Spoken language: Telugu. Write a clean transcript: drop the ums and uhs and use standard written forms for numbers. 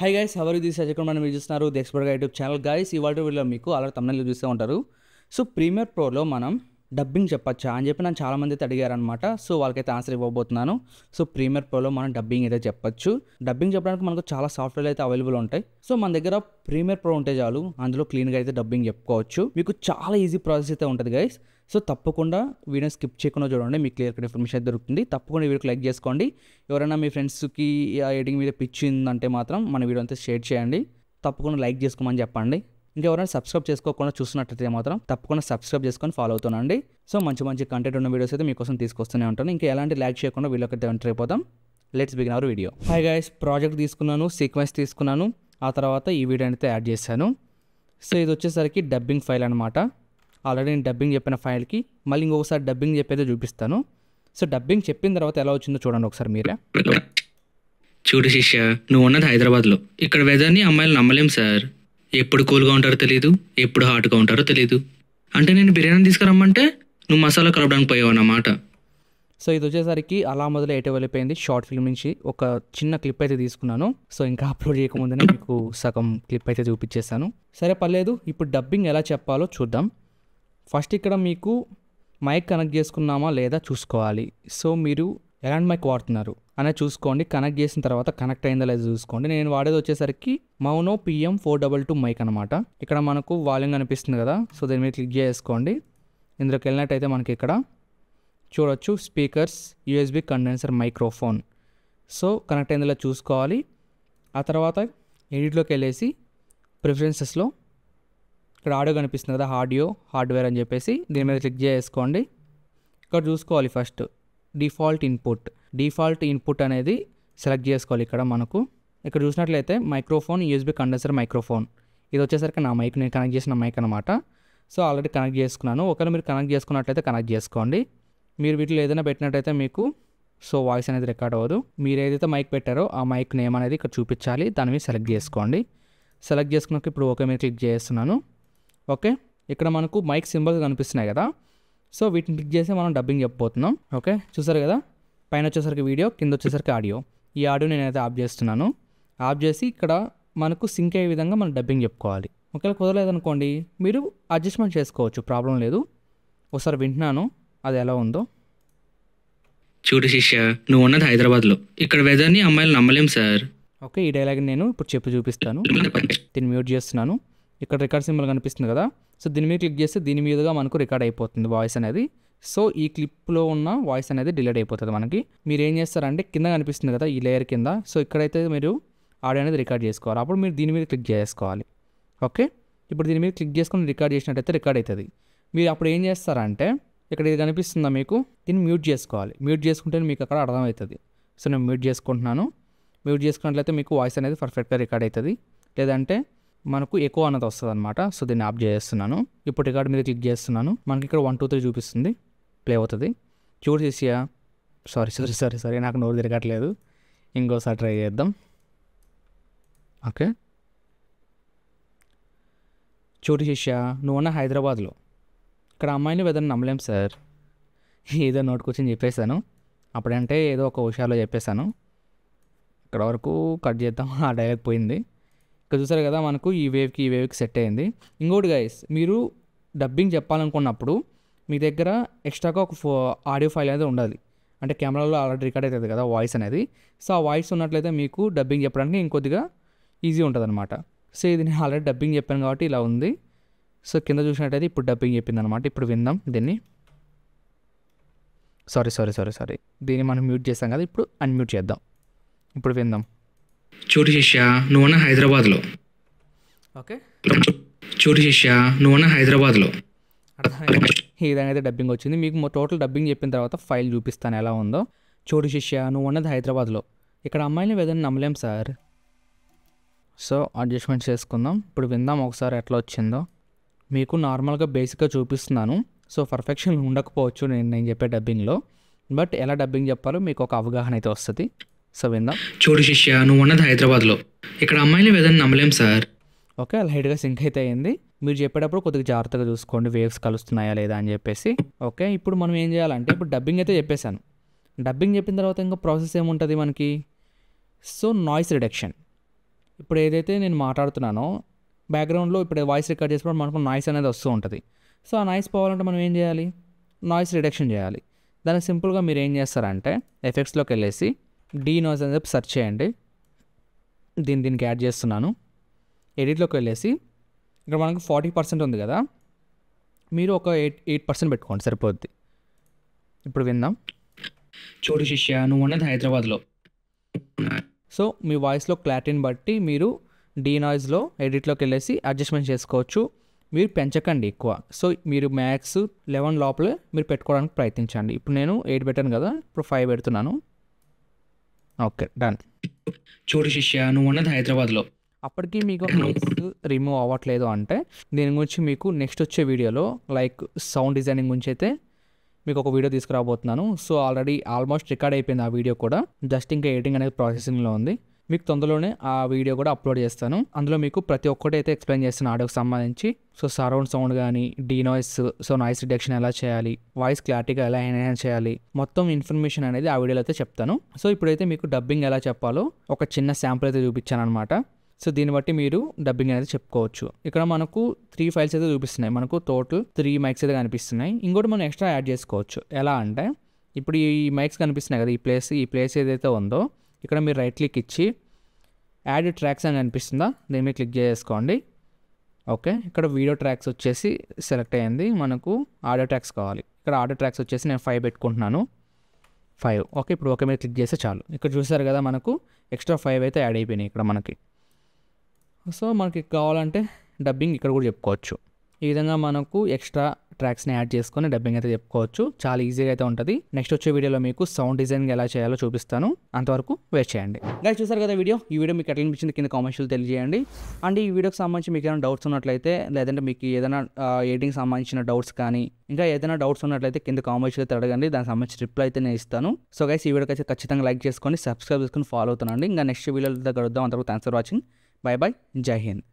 హై గైస్ హవర్ దిస్ అజయ్ మనం మీరు చూస్తున్నారు the expert YouTube channel guys ఇవాళ వీడియోలో మీకు అలా తమిళలో చూస్తూ ఉంటారు. సో ప్రీమియర్ ప్రోలో మనం డబ్బింగ్ చెప్పచ్చా అని చెప్పి నన్ను చాలామంది అయితే అడిగారనమాట. సో వాళ్ళకైతే ఆన్సర్ ఇవ్వబోతున్నాను. సో ప్రీమియర్ ప్రోలో మనం డబ్బింగ్ అయితే చెప్పచ్చు. డబ్బింగ్ చెప్పడానికి మనకు చాలా సాఫ్ట్వేర్లు అయితే అవైలబుల్ ఉంటాయి. సో మన దగ్గర ప్రీమియర్ ప్రో ఉంటే చాలు, అందులో క్లీన్గా అయితే డబ్బింగ్ చెప్పుకోవచ్చు. మీకు చాలా ఈజీ ప్రాసెస్ అయితే ఉంటుంది గైస్. సో తప్పకుండా వీడియో స్కిప్ చేయకుండా చూడండి, మీకు క్లియర్ ఇన్ఫర్మేషన్ అయితే దొరుకుతుంది. తప్పకుండా వీడియోకి లైక్ చేసుకోండి. ఎవరైనా మీ ఫ్రెండ్స్కి ఎడిటింగ్ మీద పిచ్చి ఉందంటే మాత్రం మన వీడియో అంతా షేర్ చేయండి. తప్పకుండా లైక్ చేసుకోమని చెప్పండి. ఇంకెవరైనా సబ్స్క్రైబ్ చేసుకోకుండా చూస్తున్నట్టయితే మాత్రం తప్పకుండా సబ్స్క్రైబ్ చేసుకొని ఫాలో అవుతానండి. సో మంచి మంచి కంటెంట్ ఉన్న వీడియోస్ అయితే మీకోసం తీసుకొస్తూనే ఉంటాను. ఇంకా ఎలాంటి లైక్ చేయకుండా వీడియోకి అయితే ఎంటర్ అయిపోతాం. Let's begin our video. Hi guys, project తీసుకున్నాను, సీక్వెన్స్ తీసుకున్నాను, ఆ తర్వాత ఈ వీడియో అయితే యాడ్ చేశాను. సో ఇది వచ్చేసరికి డబ్బింగ్ ఫైల్ అనమాట. ఆల్రెడీ నేను డబ్బింగ్ చెప్పిన ఫైల్కి మళ్ళీ ఇంకొకసారి డబ్బింగ్ చెప్పేది చూపిస్తాను. సో డబ్బింగ్ చెప్పిన తర్వాత ఎలా వచ్చిందో చూడండి ఒకసారి మీరే. చూడు శిష్య, నువ్వు ఉన్నది హైదరాబాద్లో. ఇక్కడ వెదర్ని అమ్మాయిలు నమ్మలేం సార్. ఎప్పుడు కూల్గా ఉంటారో తెలీదు, ఎప్పుడు హాట్గా ఉంటారో తెలీదు. అంటే నేను బిర్యానీ తీసుకురమ్మంటే నువ్వు మసాలా కలపడానికి పోయావు అన్నమాట. సో ఇది వచ్చేసరికి అలా మొదలు ఎటు వెళ్ళిపోయింది. షార్ట్ ఫిల్మ్ నుంచి ఒక చిన్న క్లిప్ అయితే తీసుకున్నాను. సో ఇంకా అప్లోడ్ చేయకముందునే మీకు సగం క్లిప్ అయితే చూపించేస్తాను. సరే పర్లేదు, ఇప్పుడు డబ్బింగ్ ఎలా చెప్పాలో చూద్దాం. ఫస్ట్ ఇక్కడ మీకు మైక్ కనెక్ట్ చేసుకున్నామా లేదా చూసుకోవాలి. సో మీరు ఎలాంటి మైక్ వాడుతున్నారు అనేది చూసుకోండి. కనెక్ట్ చేసిన తర్వాత కనెక్ట్ అయిందా లేదా చూసుకోండి. నేను వాడేది వచ్చేసరికి మౌనో PM422 మైక్ అనమాట. ఇక్కడ మనకు వాల్యూమ్ కనిపిస్తుంది కదా, సో దీని మీద క్లిక్ చేసుకోండి. ఇందులోకి వెళ్ళినట్టయితే మనకి ఇక్కడ చూడొచ్చు speakers, USB condenser, microphone. So connect అయిందా లేదా చూసుకోవాలి. ఆ తర్వాత ఎడిట్లోకి వెళ్ళేసి ప్రిఫరెన్సెస్లో ఇక్కడ ఆడియో కనిపిస్తుంది కదా, ఆడియో హార్డ్వేర్ అని చెప్పేసి దీని మీద క్లిక్ చేసుకోండి. ఇక్కడ చూసుకోవాలి ఫస్ట్ డిఫాల్ట్ ఇన్పుట్ అనేది సెలెక్ట్ చేసుకోవాలి. ఇక్కడ చూసినట్లయితే మైక్రోఫోన్, USB కండెన్సర్, మైక్రోఫోన్. ఇది వచ్చేసరికి నా మైక్, నేను కనెక్ట్ చేసిన మైక్ అనమాట. సో ఆల్రెడీ కనెక్ట్ చేసుకున్నాను. ఒకవేళ మీరు కనెక్ట్ చేసుకున్నట్లయితే కనెక్ట్ చేసుకోండి. మీరు వీటిలో ఏదైనా పెట్టినట్టయితే మీకు సో వాయిస్ అనేది రికార్డ్ అవ్వదు. మీరు ఏదైతే మైక్ పెట్టారో ఆ మైక్ నేమ్ అనేది ఇక్కడ చూపించాలి. దాని మీద సెలెక్ట్ చేసుకోండి. సెలెక్ట్ చేసుకున్నాక ఇప్పుడు ఓకే మీద క్లిక్ చేస్తున్నాను. ఓకే, ఇక్కడ మనకు మైక్ సింబల్స్ కనిపిస్తున్నాయి కదా, సో వీటిని క్లిక్ చేసి మనం డబ్బింగ్ చెప్పబోతున్నాం. ఓకే, చూసారు కదా, పైన వచ్చేసరికి వీడియో, కింద వచ్చేసరికి ఆడియో. ఈ ఆడియో నేనైతే ఆఫ్ చేస్తున్నాను. ఆఫ్ చేసి ఇక్కడ మనకు సింక్ అయ్యే విధంగా మనం డబ్బింగ్ చెప్పుకోవాలి. ఒకవేళ కుదరలేదనుకోండి మీరు అడ్జస్ట్మెంట్ చేసుకోవచ్చు, ప్రాబ్లం లేదు. ఒకసారి వింటున్నాను అది ఎలా ఉందో. చూడు శిష్య, నువ్వు ఉన్నది హైదరాబాద్లో. ఇక్కడ వెదర్ని అమ్మాయిలు నమ్మలేం సార్. ఓకే, ఈ డైలాగ్ నేను ఇప్పుడు చూపిస్తాను. దీన్ని మ్యూట్ చేస్తున్నాను. ఇక్కడ రికార్డ్ సింబల్ కనిపిస్తుంది కదా, సో దీని మీద క్లిక్ చేస్తే దీని మీదుగా మనకు రికార్డ్ అయిపోతుంది వాయిస్ అనేది. సో ఈ క్లిప్లో ఉన్న వాయిస్ అనేది డిలీట్ అయిపోతుంది మనకి. మీరు ఏం చేస్తారంటే కింద కనిపిస్తుంది కదా ఈ లేయర్ కింద, సో ఇక్కడైతే మీరు ఆడియో అనేది రికార్డ్ చేసుకోవాలి. అప్పుడు మీరు దీని మీద క్లిక్ చేసుకోవాలి. ఓకే, ఇప్పుడు దీని మీద క్లిక్ చేసుకొని రికార్డ్ చేసినట్టయితే రికార్డ్ అవుతుంది. మీరు అప్పుడు ఏం చేస్తారంటే ఇక్కడ ఇది కనిపిస్తుందా మీకు, దీన్ని మ్యూట్ చేసుకోవాలి. మ్యూట్ చేసుకుంటే మీకు అక్కడ అర్థమవుతుంది. సో నేను మ్యూట్ చేసుకుంటున్నాను. మ్యూట్ చేసుకున్నట్లయితే మీకు వాయిస్ అనేది పర్ఫెక్ట్గా రికార్డ్ అవుతుంది. లేదంటే మనకు ఎక్కువ అన్నది వస్తుంది అనమాట. సో దీన్ని ఆఫ్ చేస్తున్నాను. ఇప్పుడు రికార్డ్ మీద క్లిక్ చేస్తున్నాను. మనకి ఇక్కడ 1 2 3 చూపిస్తుంది, ప్లే అవుతుంది. చూడు చేసియా, సారీ నాకు నోరు తిరగట్లేదు. ఇంకోసారి ట్రై చేద్దాం. ఓకే, చూడు శిష్య, నువ్వు ఉన్న హైదరాబాద్లో. ఇక్కడ అమ్మాయిని వెదర్ నమ్మలేం సార్. ఏదో నోటుకొచ్చి చెప్పేశాను. అప్పుడంటే ఏదో ఒక విషయాల్లో చెప్పేశాను. ఇక్కడ వరకు కట్ చేద్దాం, ఆ డైలాగ్ పోయింది. ఇక్కడ చూసారు కదా మనకు ఈ వేవ్కి సెట్ అయింది. ఇంకోటి గైస్, మీరు డబ్బింగ్ చెప్పాలనుకున్నప్పుడు మీ దగ్గర ఎక్స్ట్రాగా ఒక ఆడియో ఫైల్ అనేది ఉండాలి. అంటే కెమెరాలో ఆల్రెడీ రికార్డ్ అవుతుంది కదా వాయిస్ అనేది. సో ఆ వాయిస్ ఉన్నట్లయితే మీకు డబ్బింగ్ చెప్పడానికి ఇంకొద్దిగా ఈజీ ఉంటుంది అనమాట. సో ఇది నేను ఆల్రెడీ డబ్బింగ్ చెప్పాను కాబట్టి ఇలా ఉంది. సో కింద చూసినట్టయితే ఇప్పుడు డబ్బింగ్ చెప్పింది అనమాట. ఇప్పుడు విందాం దీన్ని. సారీ దీన్ని మనం మ్యూట్ చేస్తాం కదా, ఇప్పుడు అన్మ్యూట్ చేద్దాం. ఇప్పుడు విందాం. చూడు శిష్య, నువ్వు ఉన్న హైదరాబాద్లో. ఓకే, చూడు శిష్య, నువ్వు ఉన్న హైదరాబాద్లో. ఈ విధంగా అయితే డబ్బింగ్ వచ్చింది. మీకు టోటల్ డబ్బింగ్ చెప్పిన తర్వాత ఫైల్ చూపిస్తాను ఎలా ఉందో. చూడు శిష్య, నువ్వు ఉన్నది హైదరాబాద్లో. ఇక్కడ అమ్మాయిని వెదర్ని నమ్మలేం సార్. సో అడ్జస్ట్మెంట్ చేసుకుందాం. ఇప్పుడు విందాం ఒకసారి ఎట్లా వచ్చిందో. మీకు నార్మల్గా బేసిక్గా చూపిస్తున్నాను. సో పర్ఫెక్షన్ ఉండకపోవచ్చు నేను చెప్పే డబ్బింగ్లో, బట్ ఎలా డబ్బింగ్ చెప్పాలో మీకు ఒక అవగాహన అయితే వస్తుంది. సో విందాం. చూడు శిష్య, నువ్వు ఉన్నది హైదరాబాద్లో. ఇక్కడ అమ్మాయిని వెదర్ని నమ్మలేం సార్. ఓకే, లైట్గా సింక్ అయితే అయింది. మీరు చెప్పేటప్పుడు కొద్దిగా జాగ్రత్తగా చూసుకోండి వేవ్స్ కలుస్తున్నాయా లేదా అని చెప్పేసి. ఓకే, ఇప్పుడు మనం ఏం చేయాలంటే ఇప్పుడు డబ్బింగ్ అయితే చెప్పేశాను. డబ్బింగ్ చెప్పిన తర్వాత ఇంకా ప్రాసెస్ ఏముంటుంది మనకి. సో నాయిస్ రిడక్షన్, ఇప్పుడు ఏదైతే నేను మాట్లాడుతున్నానో బ్యాక్గ్రౌండ్లో ఇప్పుడు వాయిస్ రికార్డ్ చేసినప్పుడు మనకు నాయిస్ అనేది వస్తూ ఉంటుంది. సో ఆ నాయిస్ పోవాలంటే మనం ఏం చేయాలి, నాయిస్ రిడక్షన్ చేయాలి. దానికి సింపుల్గా మీరు ఏం చేస్తారంటే ఎఫెక్ట్స్లోకి వెళ్ళేసి డీ నాయిస్ అని చెప్పి సెర్చ్ చేయండి. దీనికి యాడ్ చేస్తున్నాను. ఎడిట్లోకి వెళ్ళేసి ఇక్కడ మనకు 40% ఉంది కదా, మీరు ఒక 8% పెట్టుకోండి సరిపోద్ది. ఇప్పుడు విందాం. చూడు శిష్య, నువ్వు ఉన్నది హైదరాబాద్లో. సో మీ వాయిస్లో క్లారిటీని బట్టి మీరు డీ నాయిస్లో ఎడిట్లోకి వెళ్ళేసి అడ్జస్ట్మెంట్ చేసుకోవచ్చు. మీరు పెంచకండి ఎక్కువ. సో మీరు మ్యాక్స్ 11 లోపలే మీరు పెట్టుకోవడానికి ప్రయత్నించండి. ఇప్పుడు నేను 8 పెట్టాను కదా, ఇప్పుడు 5 పెడుతున్నాను. Okay, done. చూడు శిష్య, నువ్వు ఉన్నది హైదరాబాద్లో. అప్పటికి మీకు నాయిస్ రిమూవ్ అవ్వట్లేదు అంటే దీని గురించి మీకు నెక్స్ట్ వచ్చే వీడియోలో లైక్ సౌండ్ డిజైనింగ్ గురించి అయితే మీకు ఒక వీడియో తీసుకురాబోతున్నాను. సో ఆల్మోస్ట్ రికార్డ్ అయిపోయింది ఆ వీడియో కూడా, జస్ట్ ఇంకా ఎడిటింగ్ అనేది ప్రాసెసింగ్లో ఉంది. మీకు తొందరలోనే ఆ వీడియో కూడా అప్లోడ్ చేస్తాను. అందులో మీకు ప్రతి ఒక్కటి అయితే ఎక్స్ప్లెయిన్ చేస్తాను ఆడియోకి సంబంధించి. సో సరౌండ్ సౌండ్ కానీ, denoise, so noise reduction ఎలా చేయాలి, వాయిస్ క్లారిటీగా ఎలా ఎన్హాన్స్ చేయాలి, మొత్తం ఇన్ఫర్మేషన్ అనేది ఆ వీడియోలో అయితే చెప్తాను. సో ఇప్పుడైతే మీకు డబ్బింగ్ ఎలా చెప్పాలో ఒక చిన్న శాంపుల్ అయితే చూపించాను అనమాట. సో దీన్ని బట్టి మీరు డబ్బింగ్ అనేది చెప్పుకోవచ్చు. ఇక్కడ మనకు 3 ఫైల్స్ అయితే చూపిస్తున్నాయి. మనకు టోటల్ 3 మైక్స్ అయితే కనిపిస్తున్నాయి. ఇంకోటి మనం ఎక్స్ట్రా యాడ్ చేసుకోవచ్చు. ఎలా అంటే ఇప్పుడు ఈ మైక్స్ కనిపిస్తున్నాయి కదా, ఈ ప్లేస్ ఏదైతే ఉందో ఇక్కడ మీరు రైట్ క్లిక్ ఇచ్చి యాడ్ ట్రాక్స్ అని కనిపిస్తుందా, దీని మీద క్లిక్ చేసుకోండి. ఓకే, ఇక్కడ వీడియో ట్రాక్స్ వచ్చేసి సెలెక్ట్ అయ్యింది. మనకు ఆడియో ట్రాక్స్ కావాలి. ఇక్కడ ఆడియో ట్రాక్స్ వచ్చేసి నేను 5 పెట్టుకుంటున్నాను. 5. ఓకే, ఇప్పుడు ఓకే మీద క్లిక్ చేస్తే చాలు. ఇక్కడ చూసారు కదా, మనకు ఎక్స్ట్రా 5 అయితే యాడ్ అయిపోయినాయి ఇక్కడ మనకి. సో మనకి కావాలంటే డబ్బింగ్ ఇక్కడ కూడా చెప్పుకోవచ్చు. ఈ విధంగా మనకు ఎక్స్ట్రా ట్రాక్స్ని యాడ్ చేసుకొని డబ్బింగ్ అయితే చెప్పుకోవచ్చు. చాలా ఈజీగా అయితే ఉంటుంది. నెక్స్ట్ వచ్చే వీడియోలో మీకు సౌండ్ డిజైనింగ్ ఎలా చేయాలో చూపిస్తాను. అంతవరకు వెయిట్ చేయండి. గైస్, చూసారు కదా ఈ వీడియో మీకు ఎట్లా అనిపించింది కింద కామెంట్స్లో తెలియజేయండి. అండ్ ఈ వీడియోకి సంబంధించి మీకు ఏదైనా డౌట్స్ ఉన్నట్లయితే, లేదంటే మీకు ఏదైనా ఎడిటింగ్ సంబంధించిన డౌట్స్ కానీ ఇంకా ఏదైనా డౌట్స్ ఉన్నట్లయితే కింద కామెంట్స్లో అయితే అడగండి. దానికి సంబంధించి రిప్లై అయితే నేను ఇస్తాను. సో గైస్, ఈ వీడియోకి అయితే ఖచ్చితంగా లైక్ చేసుకొని సబ్స్క్రైబ్ చేసుకొని ఫాలో అవుతున్నాండి. ఇంకా నెక్స్ట్ వీడియోలో కలుద్దాం. అంతవరకు thanks for watching. Bye bye, జై హింద్.